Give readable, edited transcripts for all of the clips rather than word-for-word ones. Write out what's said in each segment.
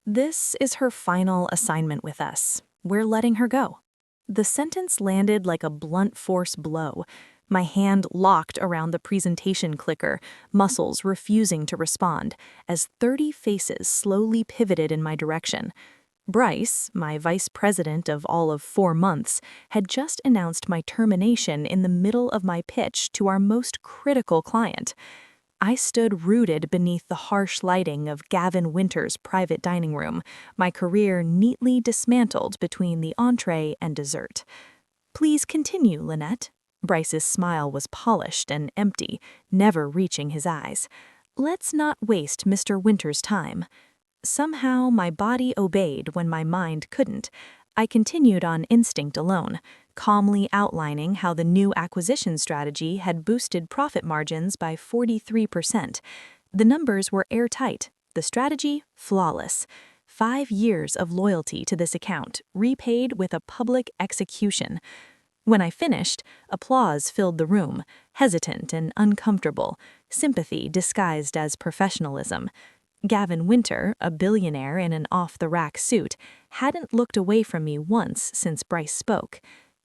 This is her final assignment with us. We're letting her go. The sentence landed like a blunt force blow. My hand locked around the presentation clicker, muscles refusing to respond, as 30 faces slowly pivoted in my direction. Bryce, my vice president of all of 4 months, had just announced my termination in the middle of my pitch to our most critical client. I stood rooted beneath the harsh lighting of Gavin Winter's private dining room, my career neatly dismantled between the entree and dessert. "Please continue, Lynette." Bryce's smile was polished and empty, never reaching his eyes. "Let's not waste Mr. Winter's time." Somehow, my body obeyed when my mind couldn't. I continued on instinct alone, calmly outlining how the new acquisition strategy had boosted profit margins by 43%. The numbers were airtight, the strategy flawless. 5 years of loyalty to this account, repaid with a public execution. When I finished, applause filled the room, hesitant and uncomfortable, sympathy disguised as professionalism. Gavin Winter, a billionaire in an off-the-rack suit, hadn't looked away from me once since Bryce spoke.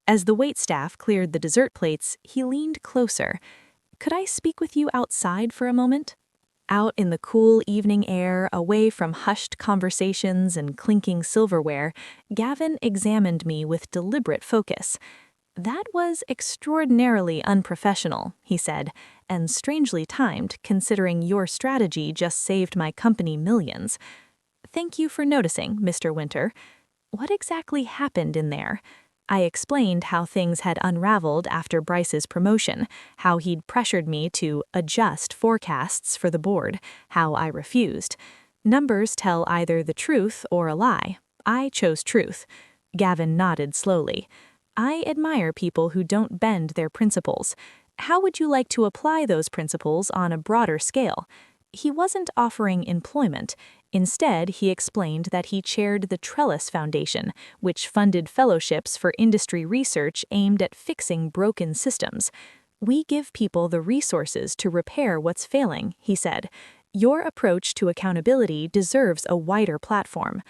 As the waitstaff cleared the dessert plates, he leaned closer. "Could I speak with you outside for a moment?" Out in the cool evening air, away from hushed conversations and clinking silverware, Gavin examined me with deliberate focus. "That was extraordinarily unprofessional," he said, "and strangely timed considering your strategy just saved my company millions." "Thank you for noticing, Mr. Winter. What exactly happened in there?" I explained how things had unraveled after Bryce's promotion, how he'd pressured me to adjust forecasts for the board, how I refused. Numbers tell either the truth or a lie. I chose truth. Gavin nodded slowly. "I admire people who don't bend their principles. How would you like to apply those principles on a broader scale?" He wasn't offering employment. Instead, he explained that he chaired the Trellis Foundation, which funded fellowships for industry research aimed at fixing broken systems. "We give people the resources to repair what's failing," he said. "Your approach to accountability deserves a wider platform."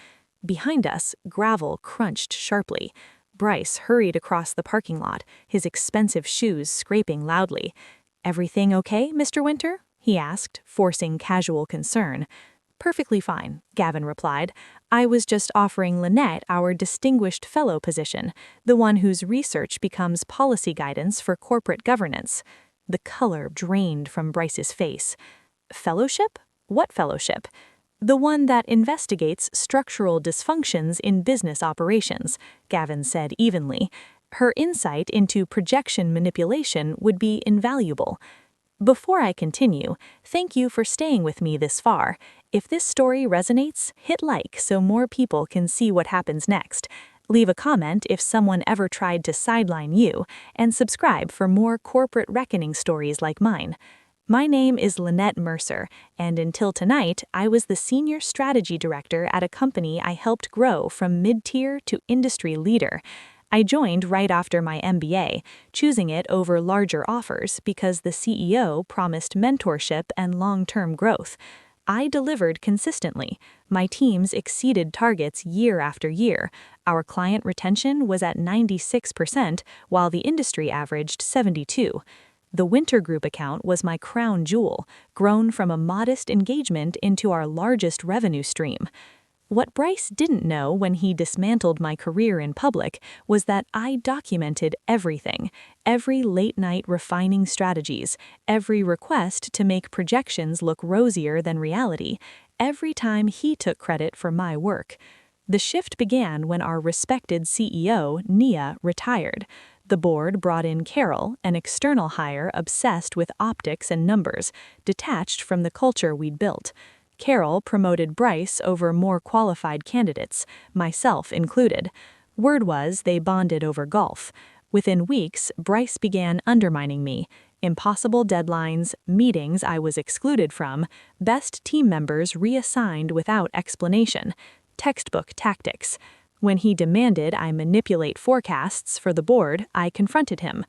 Behind us, gravel crunched sharply. Bryce hurried across the parking lot, his expensive shoes scraping loudly. "Everything okay, Mr. Winter?" he asked, forcing casual concern. "Perfectly fine," Gavin replied. "I was just offering Lynette our distinguished fellow position, the one whose research becomes policy guidance for corporate governance." The color drained from Bryce's face. "Fellowship? What fellowship?" "The one that investigates structural dysfunctions in business operations," Gavin said evenly. "Her insight into projection manipulation would be invaluable." Before I continue, thank you for staying with me this far. If this story resonates, hit like so more people can see what happens next. Leave a comment if someone ever tried to sideline you, and subscribe for more corporate reckoning stories like mine. My name is Lynette Mercer, and until tonight, I was the Senior Strategy Director at a company I helped grow from mid-tier to industry leader. I joined right after my MBA, choosing it over larger offers because the CEO promised mentorship and long-term growth. I delivered consistently. My teams exceeded targets year after year. Our client retention was at 96%, while the industry averaged 72%. The Winter Group account was my crown jewel, grown from a modest engagement into our largest revenue stream. What Bryce didn't know when he dismantled my career in public was that I documented everything, every late-night refining strategies, every request to make projections look rosier than reality, every time he took credit for my work. The shift began when our respected CEO, Nia, retired. The board brought in Carol, an external hire obsessed with optics and numbers, detached from the culture we'd built. Carol promoted Bryce over more qualified candidates, myself included. Word was they bonded over golf. Within weeks, Bryce began undermining me. Impossible deadlines, meetings I was excluded from, best team members reassigned without explanation. Textbook tactics. When he demanded I manipulate forecasts for the board, I confronted him.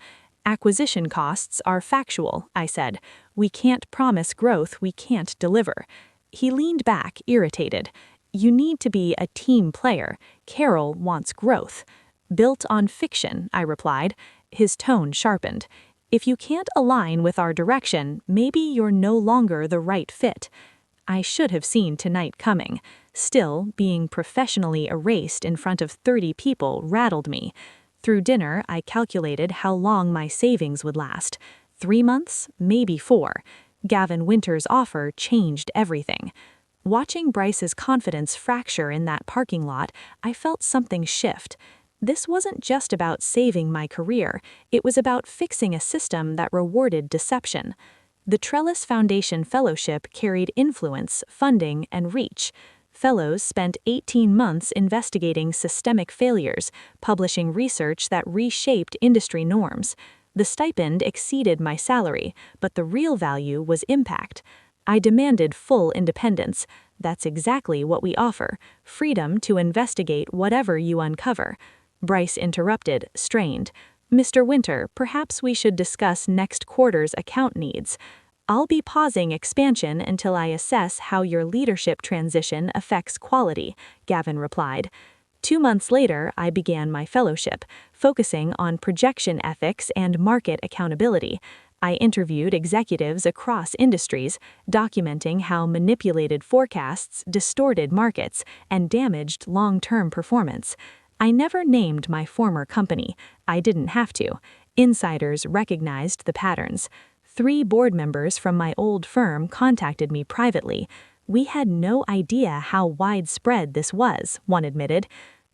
"Acquisition costs are factual," I said. "We can't promise growth we can't deliver." He leaned back, irritated. You need to be a team player. Carol wants growth. Built on fiction, I replied. His tone sharpened. If you can't align with our direction, maybe you're no longer the right fit. I should have seen tonight coming. Still, being professionally erased in front of 30 people rattled me. Through dinner, I calculated how long my savings would last. 3 months, maybe 4. Gavin Winter's offer changed everything. Watching Bryce's confidence fracture in that parking lot, I felt something shift. This wasn't just about saving my career, it was about fixing a system that rewarded deception. The Trellis Foundation Fellowship carried influence, funding, and reach. Fellows spent 18 months investigating systemic failures, publishing research that reshaped industry norms. The stipend exceeded my salary, but the real value was impact. I demanded full independence. That's exactly what we offer, freedom to investigate whatever you uncover. Bryce interrupted, strained. Mr. Winter, perhaps we should discuss next quarter's account needs. I'll be pausing expansion until I assess how your leadership transition affects quality, Gavin replied. 2 months later, I began my fellowship, focusing on projection ethics and market accountability. I interviewed executives across industries, documenting how manipulated forecasts distorted markets and damaged long-term performance. I never named my former company. I didn't have to. Insiders recognized the patterns. 3 board members from my old firm contacted me privately. We had no idea how widespread this was, one admitted.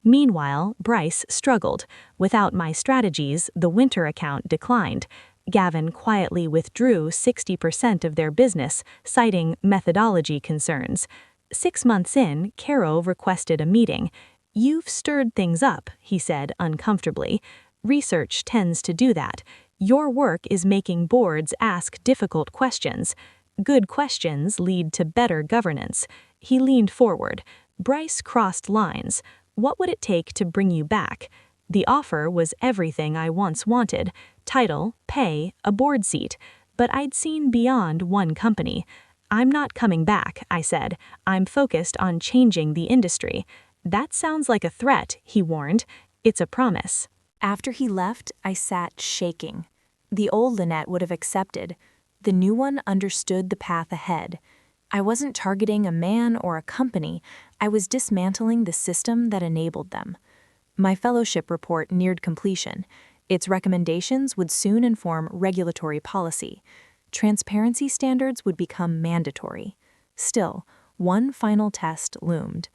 Meanwhile, Bryce struggled. Without my strategies, the Winter account declined. Gavin quietly withdrew 60% of their business, citing methodology concerns. 6 months in, Caro requested a meeting. You've stirred things up, he said uncomfortably. Research tends to do that. Your work is making boards ask difficult questions. Good questions lead to better governance. He leaned forward. Bryce crossed lines. What would it take to bring you back? The offer was everything I once wanted. Title, pay, a board seat. But I'd seen beyond one company. I'm not coming back, I said. I'm focused on changing the industry. That sounds like a threat, he warned. It's a promise. After he left, I sat shaking. The old Lynette would have accepted. The new one understood the path ahead. I wasn't targeting a man or a company. I was dismantling the system that enabled them. My fellowship report neared completion. Its recommendations would soon inform regulatory policy. Transparency standards would become mandatory. Still, one final test loomed.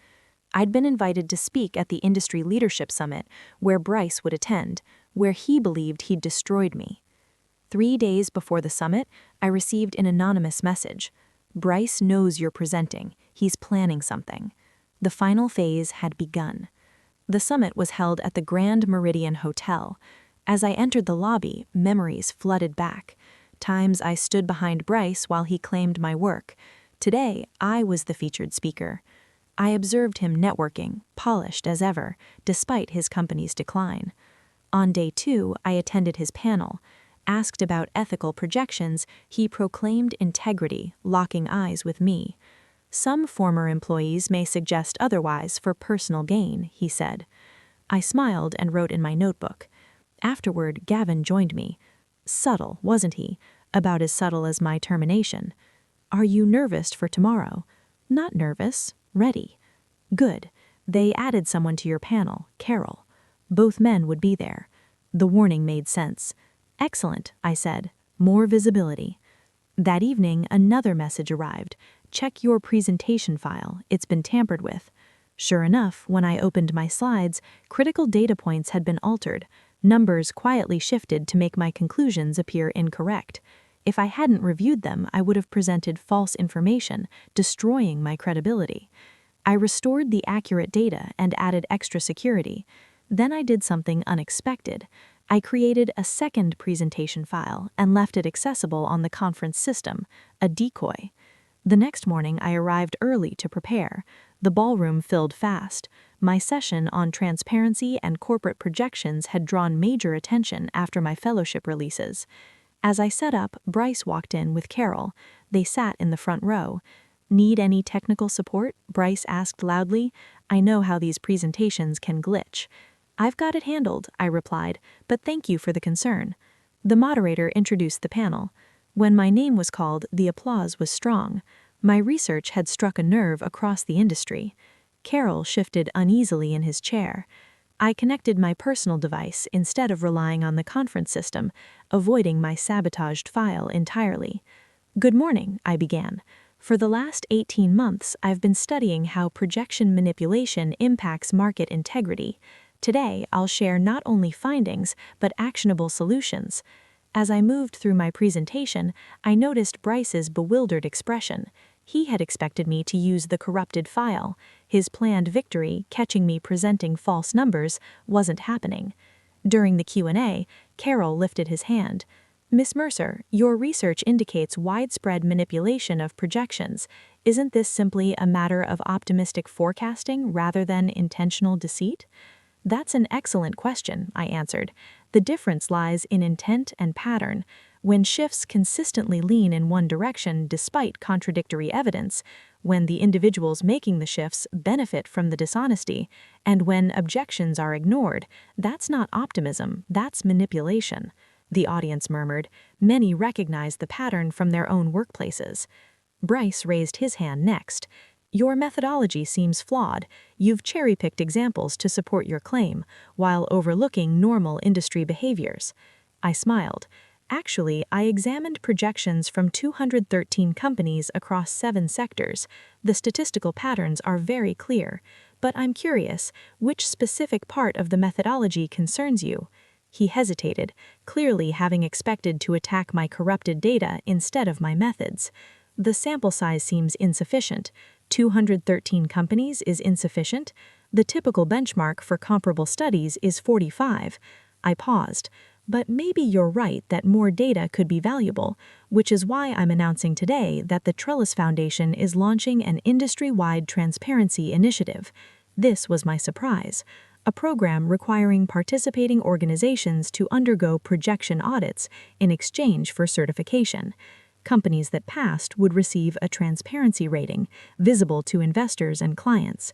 I'd been invited to speak at the Industry Leadership Summit, where Bryce would attend, where he believed he'd destroyed me. 3 days before the summit, I received an anonymous message. Bryce knows you're presenting. He's planning something. The final phase had begun. The summit was held at the Grand Meridian Hotel. As I entered the lobby, memories flooded back. Times I stood behind Bryce while he claimed my work. Today, I was the featured speaker. I observed him networking, polished as ever, despite his company's decline. On day 2, I attended his panel. Asked about ethical projections, he proclaimed integrity, locking eyes with me. Some former employees may suggest otherwise for personal gain, he said. I smiled and wrote in my notebook. Afterward, Gavin joined me. Subtle, wasn't he? About as subtle as my termination. Are you nervous for tomorrow? Not nervous. Ready. Good. They added someone to your panel, Carol. Both men would be there. The warning made sense. Excellent, I said. More visibility. That evening, another message arrived. Check your presentation file. It's been tampered with. Sure enough, when I opened my slides, critical data points had been altered. Numbers quietly shifted to make my conclusions appear incorrect. If I hadn't reviewed them, I would have presented false information, destroying my credibility. I restored the accurate data and added extra security. Then I did something unexpected. I created a second presentation file and left it accessible on the conference system, a decoy. The next morning, I arrived early to prepare. The ballroom filled fast. My session on transparency and corporate projections had drawn major attention after my fellowship releases. As I set up, Bryce walked in with Carol. They sat in the front row. Need any technical support? Bryce asked loudly. I know how these presentations can glitch. I've got it handled, I replied, but thank you for the concern. The moderator introduced the panel. When my name was called, the applause was strong. My research had struck a nerve across the industry. Carol shifted uneasily in his chair. I connected my personal device instead of relying on the conference system, avoiding my sabotaged file entirely. Good morning, I began. For the last 18 months, I've been studying how projection manipulation impacts market integrity. Today, I'll share not only findings, but actionable solutions. As I moved through my presentation, I noticed Bryce's bewildered expression. He had expected me to use the corrupted file. His planned victory, catching me presenting false numbers, wasn't happening. During the Q&A, Carol lifted his hand. Miss Mercer, your research indicates widespread manipulation of projections. Isn't this simply a matter of optimistic forecasting rather than intentional deceit? That's an excellent question, I answered. The difference lies in intent and pattern. When shifts consistently lean in one direction despite contradictory evidence, when the individuals making the shifts benefit from the dishonesty, and when objections are ignored, that's not optimism, that's manipulation. The audience murmured. Many recognized the pattern from their own workplaces. Bryce raised his hand next. Your methodology seems flawed. You've cherry-picked examples to support your claim, while overlooking normal industry behaviors. I smiled. Actually, I examined projections from 213 companies across 7 sectors. The statistical patterns are very clear. But I'm curious, which specific part of the methodology concerns you? He hesitated, clearly having expected to attack my corrupted data instead of my methods. The sample size seems insufficient. 213 companies is insufficient. The typical benchmark for comparable studies is 45. I paused. But maybe you're right that more data could be valuable, which is why I'm announcing today that the Trellis Foundation is launching an industry-wide transparency initiative. This was my surprise. A program requiring participating organizations to undergo projection audits in exchange for certification. Companies that passed would receive a transparency rating, visible to investors and clients.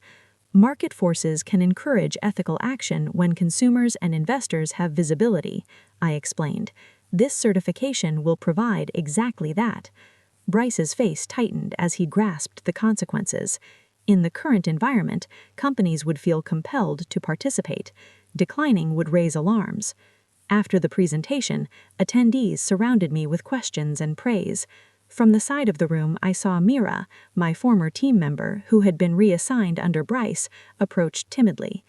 Market forces can encourage ethical action when consumers and investors have visibility, I explained. This certification will provide exactly that. Bryce's face tightened as he grasped the consequences. In the current environment, companies would feel compelled to participate. Declining would raise alarms. After the presentation, attendees surrounded me with questions and praise. From the side of the room, I saw Mira, my former team member, who had been reassigned under Bryce, approach timidly.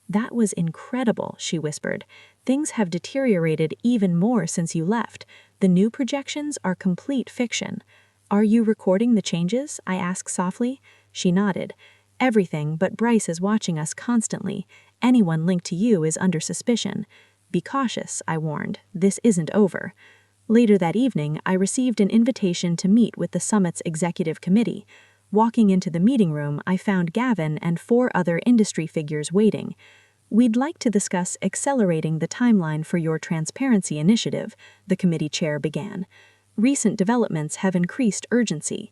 That was incredible, she whispered. Things have deteriorated even more since you left. The new projections are complete fiction. Are you recording the changes? I asked softly. She nodded. Everything, but Bryce is watching us constantly. Anyone linked to you is under suspicion. Be cautious, I warned. This isn't over. Later that evening, I received an invitation to meet with the summit's executive committee. Walking into the meeting room, I found Gavin and 4 other industry figures waiting. We'd like to discuss accelerating the timeline for your transparency initiative, the committee chair began. Recent developments have increased urgency.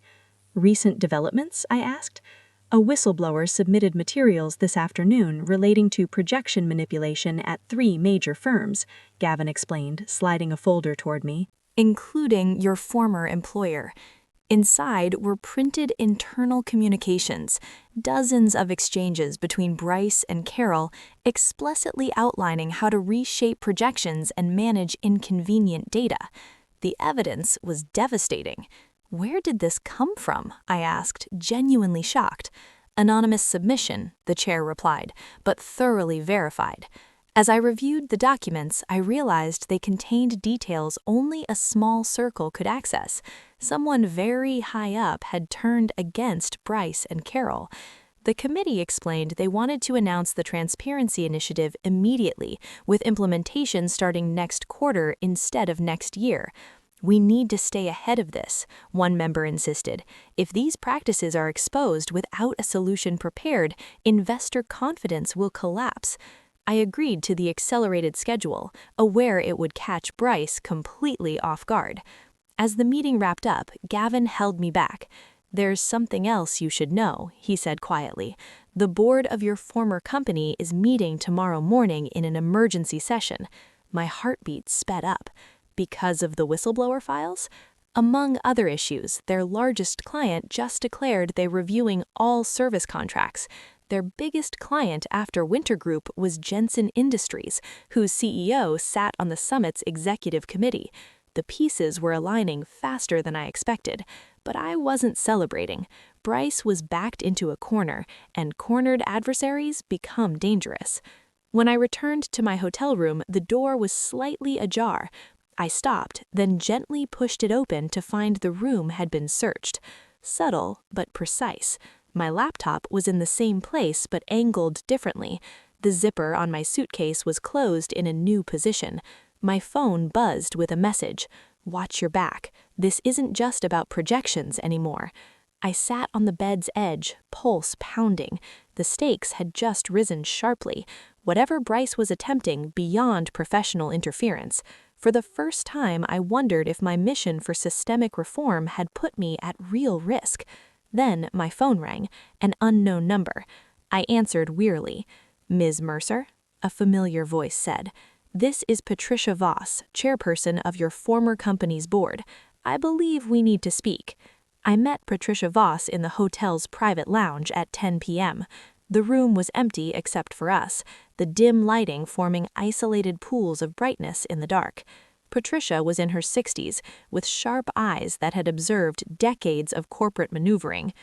Recent developments? I asked. A whistleblower submitted materials this afternoon relating to projection manipulation at 3 major firms, Gavin explained, sliding a folder toward me. Including your former employer. Inside were printed internal communications, dozens of exchanges between Bryce and Carol, explicitly outlining how to reshape projections and manage inconvenient data. The evidence was devastating. Where did this come from? I asked, genuinely shocked. Anonymous submission, the chair replied, but thoroughly verified. As I reviewed the documents, I realized they contained details only a small circle could access. Someone very high up had turned against Bryce and Carol. The committee explained they wanted to announce the transparency initiative immediately, with implementation starting next quarter instead of next year. We need to stay ahead of this, one member insisted. If these practices are exposed without a solution prepared, investor confidence will collapse. I agreed to the accelerated schedule, aware it would catch Bryce completely off guard. As the meeting wrapped up, Gavin held me back. "There's something else you should know," he said quietly. "The board of your former company is meeting tomorrow morning in an emergency session." My heartbeat sped up. Because of the whistleblower files? Among other issues, their largest client just declared they're reviewing all service contracts. Their biggest client after Winter Group was Jensen Industries, whose CEO sat on the summit's executive committee. The pieces were aligning faster than I expected, but I wasn't celebrating. Bryce was backed into a corner, and cornered adversaries become dangerous. When I returned to my hotel room, the door was slightly ajar. I stopped, then gently pushed it open to find the room had been searched. Subtle, but precise. My laptop was in the same place but angled differently. The zipper on my suitcase was closed in a new position. My phone buzzed with a message. "Watch your back. This isn't just about projections anymore." I sat on the bed's edge, pulse pounding. The stakes had just risen sharply. Whatever Bryce was attempting, beyond professional interference. For the first time, I wondered if my mission for systemic reform had put me at real risk. Then my phone rang, an unknown number. I answered wearily. "Ms. Mercer?" a familiar voice said. "This is Patricia Voss, chairperson of your former company's board. I believe we need to speak." I met Patricia Voss in the hotel's private lounge at 10 p.m. The room was empty except for us, the dim lighting forming isolated pools of brightness in the dark. Patricia was in her 60s, with sharp eyes that had observed decades of corporate maneuvering.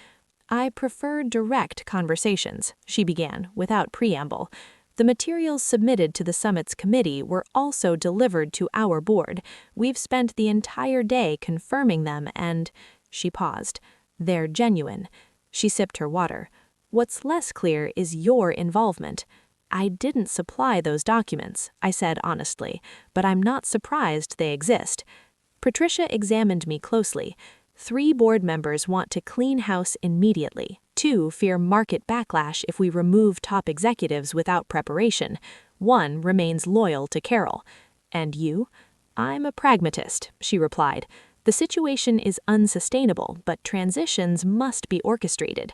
"I prefer direct conversations," she began, without preamble. "The materials submitted to the summit's committee were also delivered to our board. We've spent the entire day confirming them and—" She paused. "They're genuine." She sipped her water. "What's less clear is your involvement." "I didn't supply those documents," I said honestly, "but I'm not surprised they exist." Patricia examined me closely. 3 board members want to clean house immediately. 2 fear market backlash if we remove top executives without preparation. 1 remains loyal to Carol. "And you?" "I'm a pragmatist," she replied. "The situation is unsustainable, but transitions must be orchestrated."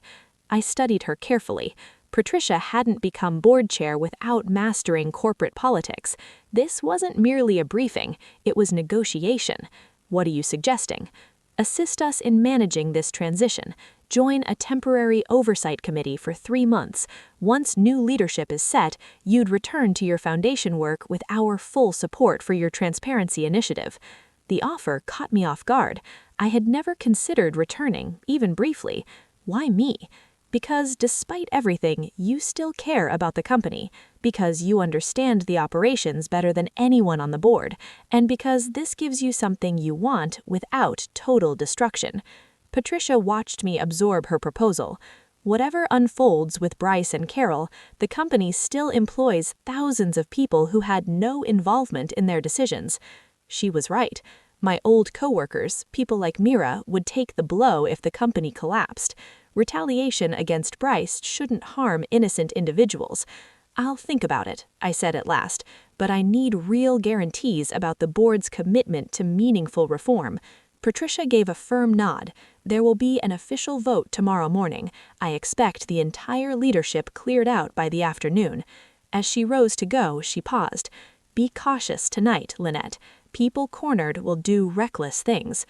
I studied her carefully. Patricia hadn't become board chair without mastering corporate politics. This wasn't merely a briefing, it was negotiation. "What are you suggesting?" "Assist us in managing this transition. Join a temporary oversight committee for 3 months. Once new leadership is set, you'd return to your foundation work with our full support for your transparency initiative." The offer caught me off guard. I had never considered returning, even briefly. Why me? Because despite everything, you still care about the company, because you understand the operations better than anyone on the board, and because this gives you something you want without total destruction. Patricia watched me absorb her proposal. Whatever unfolds with Bryce and Carol, the company still employs thousands of people who had no involvement in their decisions. She was right. My old coworkers, people like Mira, would take the blow if the company collapsed. Retaliation against Bryce shouldn't harm innocent individuals. "I'll think about it," I said at last, "but I need real guarantees about the board's commitment to meaningful reform." Patricia gave a firm nod. "There will be an official vote tomorrow morning. I expect the entire leadership cleared out by the afternoon." As she rose to go, she paused. "Be cautious tonight, Lynette. People cornered will do reckless things."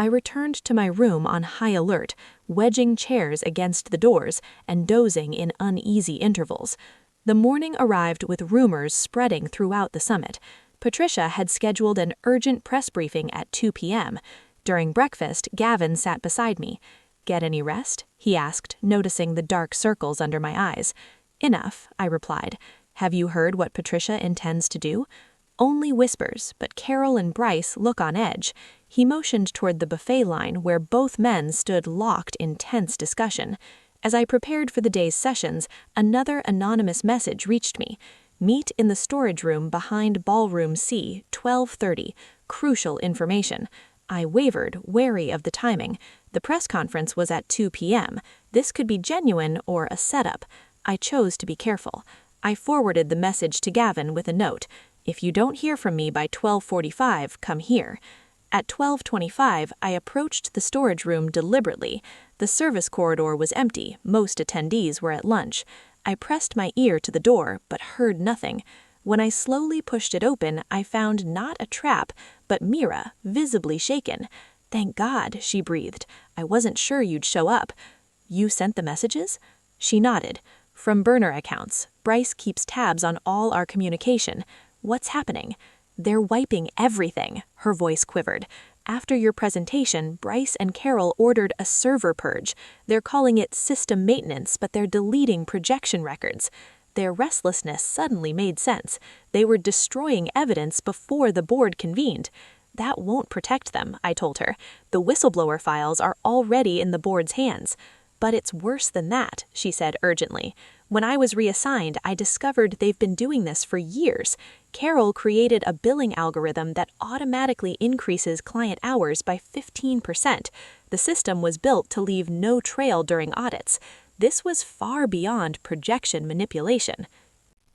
I returned to my room on high alert, wedging chairs against the doors and dozing in uneasy intervals. The morning arrived with rumors spreading throughout the summit. Patricia had scheduled an urgent press briefing at 2 p.m. During breakfast, Gavin sat beside me. "Get any rest?" he asked, noticing the dark circles under my eyes. "Enough," I replied. "Have you heard what Patricia intends to do?" "Only whispers, but Carol and Bryce look on edge." He motioned toward the buffet line where both men stood locked in tense discussion. As I prepared for the day's sessions, another anonymous message reached me. "Meet in the storage room behind Ballroom C, 12:30. Crucial information." I wavered, wary of the timing. The press conference was at 2 p.m. This could be genuine or a setup. I chose to be careful. I forwarded the message to Gavin with a note. "If you don't hear from me by 12:45, come here." At 12:25, I approached the storage room deliberately. The service corridor was empty, most attendees were at lunch. I pressed my ear to the door, but heard nothing. When I slowly pushed it open, I found not a trap, but Mira, visibly shaken. "Thank God," she breathed. "I wasn't sure you'd show up." "You sent the messages?" She nodded. "From burner accounts. Bryce keeps tabs on all our communication. What's happening?" "They're wiping everything," her voice quivered. "After your presentation, Bryce and Carol ordered a server purge. They're calling it system maintenance, but they're deleting projection records." Their restlessness suddenly made sense. They were destroying evidence before the board convened. "That won't protect them," I told her. "The whistleblower files are already in the board's hands." "But it's worse than that," she said urgently. "When I was reassigned, I discovered they've been doing this for years. Carol created a billing algorithm that automatically increases client hours by 15%. The system was built to leave no trail during audits. This was far beyond projection manipulation."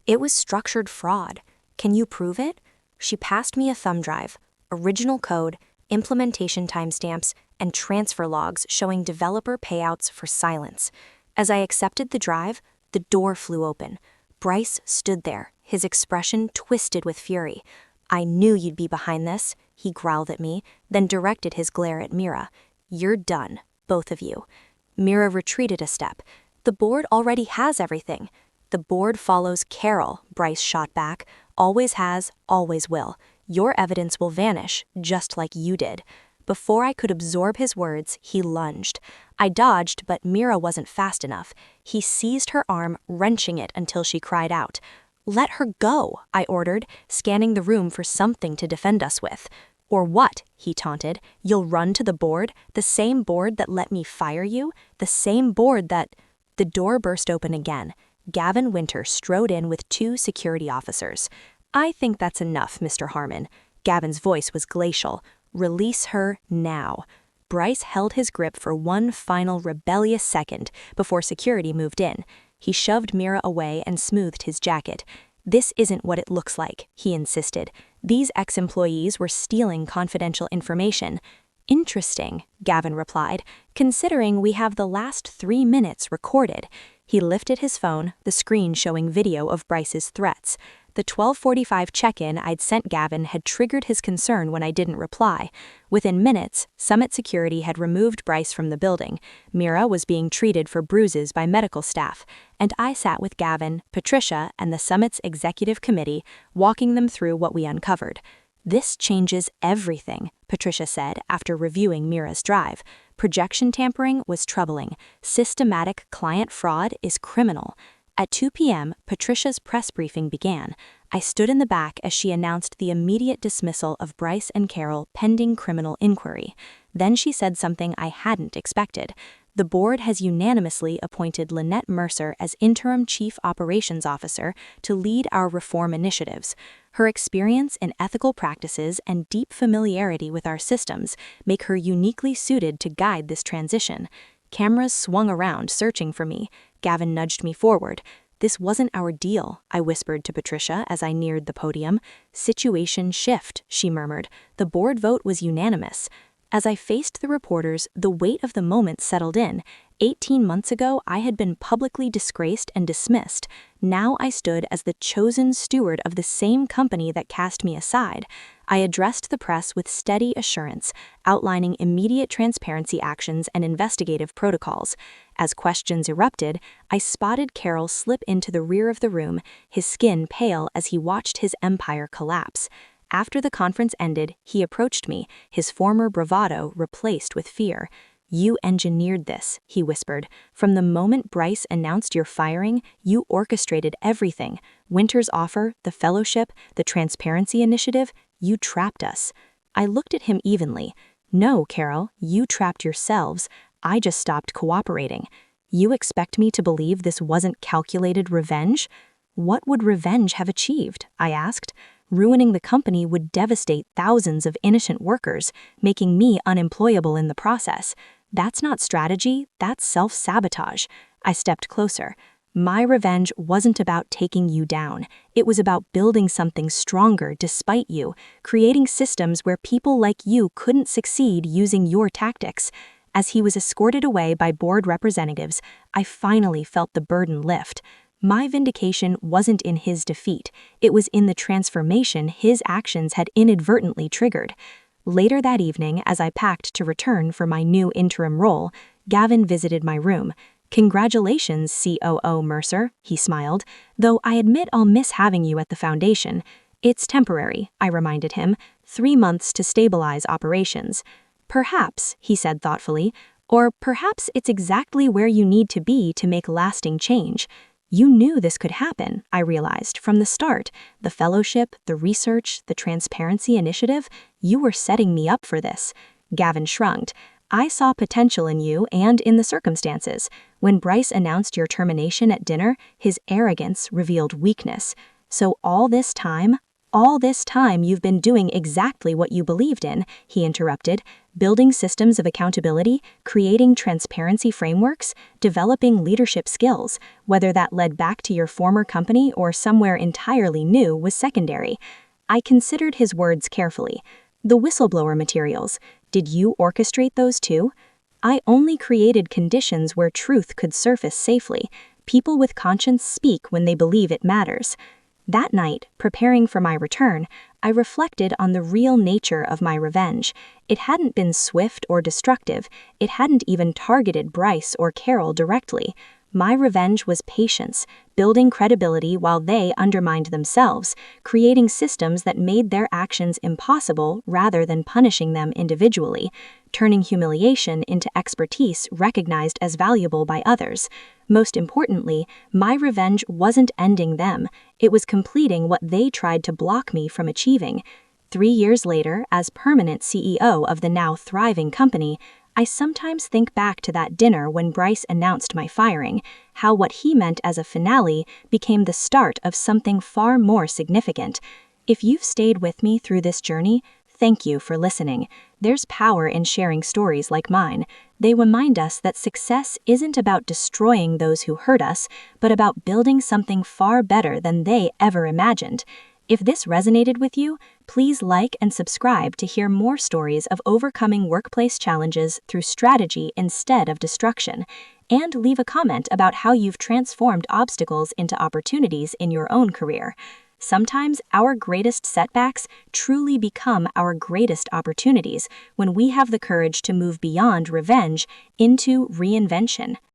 "It was structured fraud. Can you prove it?" She passed me a thumb drive, original code, implementation timestamps, and transfer logs showing developer payouts for silence. As I accepted the drive, the door flew open. Bryce stood there, his expression twisted with fury. "I knew you'd be behind this," he growled at me, then directed his glare at Mira. "You're done, both of you." Mira retreated a step. "The board already has everything." "The board follows Carol," Bryce shot back. "Always has, always will. Your evidence will vanish, just like you did." Before I could absorb his words, he lunged. I dodged, but Mira wasn't fast enough. He seized her arm, wrenching it until she cried out. "Let her go," I ordered, scanning the room for something to defend us with. "Or what?" he taunted. "You'll run to the board? The same board that let me fire you? The same board that—" The door burst open again. Gavin Winter strode in with 2 security officers. "I think that's enough, Mr. Harmon." Gavin's voice was glacial. "Release her now." Bryce held his grip for one final rebellious second before security moved in. He shoved Mira away and smoothed his jacket. "This isn't what it looks like," he insisted. "These ex-employees were stealing confidential information." "Interesting," Gavin replied, "considering we have the last 3 minutes recorded." He lifted his phone, the screen showing video of Bryce's threats. The 12:45 check-in I'd sent Gavin had triggered his concern when I didn't reply. Within minutes, Summit Security had removed Bryce from the building. Mira was being treated for bruises by medical staff, and I sat with Gavin, Patricia, and the Summit's executive committee, walking them through what we uncovered. "This changes everything," Patricia said after reviewing Mira's drive. "Projection tampering was troubling. Systematic client fraud is criminal." At 2 p.m., Patricia's press briefing began. I stood in the back as she announced the immediate dismissal of Bryce and Carol pending criminal inquiry. Then she said something I hadn't expected. "The board has unanimously appointed Lynette Mercer as interim chief operations officer to lead our reform initiatives. Her experience in ethical practices and deep familiarity with our systems make her uniquely suited to guide this transition." Cameras swung around, searching for me. Gavin nudged me forward. "This wasn't our deal," I whispered to Patricia as I neared the podium. "Situation shift," she murmured. "The board vote was unanimous." As I faced the reporters, the weight of the moment settled in. 18 months ago, I had been publicly disgraced and dismissed. Now I stood as the chosen steward of the same company that cast me aside. I addressed the press with steady assurance, outlining immediate transparency actions and investigative protocols. As questions erupted, I spotted Carol slip into the rear of the room, his skin pale as he watched his empire collapse. After the conference ended, he approached me, his former bravado replaced with fear. "You engineered this," he whispered. "From the moment Bryce announced your firing, you orchestrated everything. Winter's offer, the fellowship, the transparency initiative, you trapped us." I looked at him evenly. "No, Carol, you trapped yourselves. I just stopped cooperating. You expect me to believe this wasn't calculated revenge?" "What would revenge have achieved?" I asked. "Ruining the company would devastate thousands of innocent workers, making me unemployable in the process. That's not strategy, that's self-sabotage." I stepped closer. "My revenge wasn't about taking you down. It was about building something stronger despite you, creating systems where people like you couldn't succeed using your tactics. As he was escorted away by board representatives, I finally felt the burden lift. My vindication wasn't in his defeat, it was in the transformation his actions had inadvertently triggered. Later that evening, as I packed to return for my new interim role, Gavin visited my room. "Congratulations, COO Mercer," he smiled, "though I admit I'll miss having you at the foundation." "It's temporary," I reminded him, "3 months to stabilize operations." "Perhaps," he said thoughtfully, "or perhaps it's exactly where you need to be to make lasting change." You knew this could happen, I realized, from the start. The fellowship, the research, the transparency initiative, you were setting me up for this. Gavin shrugged. "I saw potential in you and in the circumstances. When Bryce announced your termination at dinner, his arrogance revealed weakness. So all this time you've been doing exactly what you believed in," he interrupted, "building systems of accountability, creating transparency frameworks, developing leadership skills. Whether that led back to your former company or somewhere entirely new was secondary." I considered his words carefully. "The whistleblower materials, did you orchestrate those too?" "I only created conditions where truth could surface safely. People with conscience speak when they believe it matters." That night, preparing for my return, I reflected on the real nature of my revenge. It hadn't been swift or destructive. It hadn't even targeted Bryce or Carol directly. My revenge was patience, building credibility while they undermined themselves, creating systems that made their actions impossible rather than punishing them individually, turning humiliation into expertise recognized as valuable by others. Most importantly, my revenge wasn't ending them. It was completing what they tried to block me from achieving. 3 years later, as permanent CEO of the now thriving company, I sometimes think back to that dinner when Bryce announced my firing, how what he meant as a finale became the start of something far more significant. If you've stayed with me through this journey, thank you for listening. There's power in sharing stories like mine. They remind us that success isn't about destroying those who hurt us, but about building something far better than they ever imagined. If this resonated with you, please like and subscribe to hear more stories of overcoming workplace challenges through strategy instead of destruction. And leave a comment about how you've transformed obstacles into opportunities in your own career. Sometimes our greatest setbacks truly become our greatest opportunities when we have the courage to move beyond revenge into reinvention.